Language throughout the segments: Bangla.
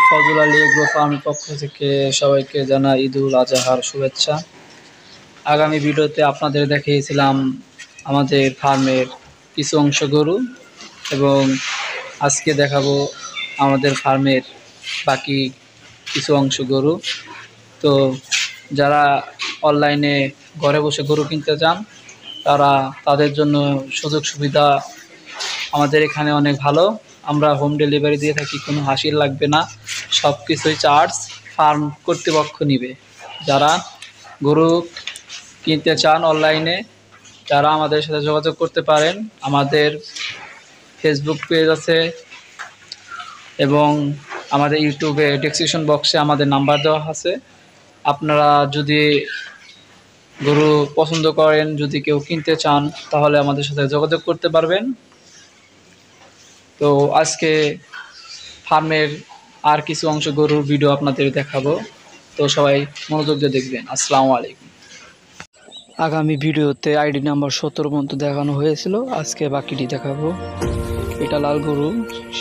ফজল আলী এগ্রো ফার্মের পক্ষ থেকে সবাইকে জানাই ঈদুল আজহার শুভেচ্ছা। আগামী ভিডিওতে আপনাদের দেখিয়েছিলাম আমাদের ফার্মের কিছু অংশ গরু, এবং আজকে দেখাবো আমাদের ফার্মের বাকি কিছু অংশ গরু। তো যারা অনলাইনে ঘরে বসে গরু কিনতে চান তাদের জন্য সুযোগ সুবিধা আমাদের এখানে অনেক ভালো। আমরা হোম ডেলিভারি দিয়ে থাকি, কোনো হাসিল লাগবে না, সব কিছুই চার্জ ফার্ম কর্তৃপক্ষ নিবে। যারা গরু কিনতে চান অনলাইনে তারা আমাদের সাথে যোগাযোগ করতে পারেন। আমাদের ফেসবুক পেজ আছে এবং আমাদের ইউটিউবে ডেসক্রিপশন বক্সে আমাদের নাম্বার দেওয়া আছে। আপনারা যদি গরু পছন্দ করেন, যদি কেউ কিনতে চান, তাহলে আমাদের সাথে যোগাযোগ করতে পারবেন। তো আজকে ফার্মের আর কিছু অংশ গরুর ভিডিও আপনাদের দেখাবো, তো সবাই মনোযোগ দিয়ে দেখবেন। আসসালামু আলাইকুম। আগামী ভিডিওতে আইডি নাম্বার 17 পর্যন্ত দেখানো হয়েছিল, আজকে বাকিটি দেখাবো। এটা লাল গরু,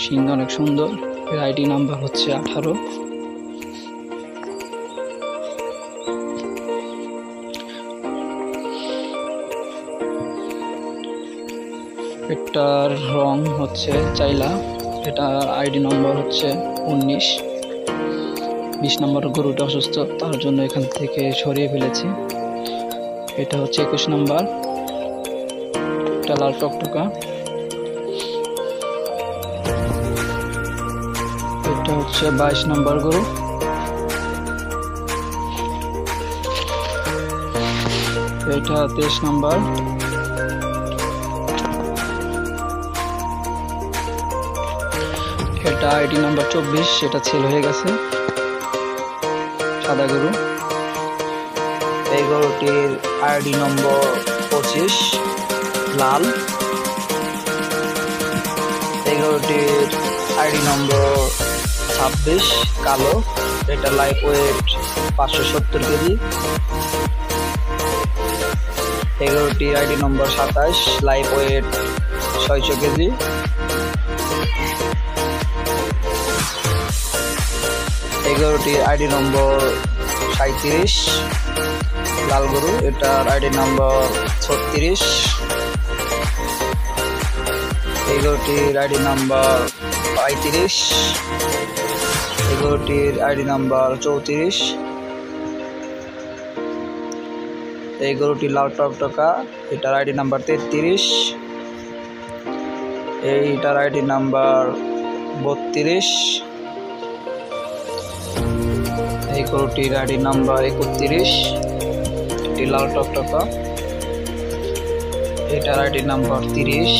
শিং অনেক সুন্দর, এর আইডি নাম্বার হচ্ছে 18। এটার রং হচ্ছে চাইলা, এটা আইডি নম্বর হচ্ছে 19। 20 নম্বর গরুটা অসুস্থ, তার জন্য এখান থেকে সরিয়ে ফেলেছি। এটা হচ্ছে 21 নম্বর, এটা লাল টকটকা। এটা হচ্ছে 22 নম্বর গরু। এটা 23 নম্বর। এটা আইডি নাম্বার 24, সেটা সেল হয়ে গেছে, সাদা গরু। এই গরুটির আইডি নম্বর 25, লাল। এই গরুটির আইডি নম্বর 26, কালো। এটা লাইফ ওয়েট 570 কেজি। এই গরুটির আইডি নম্বর 27, লাইফ ওয়েট 600 কেজি। এই গরুটির আইডি নম্বর 37, লাল গরু। এটার আইডি নম্বর 36। এই গরুটির আইডি নম্বর 35। এই গরুটির আইডি নম্বর 34। এই গরুটি লাল টকটকা, এটার আইডি নাম্বার 33। এইটার আইডি নাম্বার 32। এই গরুটির আইডি নাম্বার 31, এটি লাল টকটকা। এটার আইডি নাম্বার 30,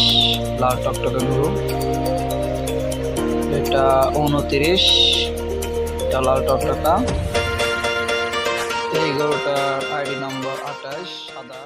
লাল টকটকা গরু। এটা 29, এটা লাল টকটকা। এই গরুটার আইডি নাম্বার 28, সাদা।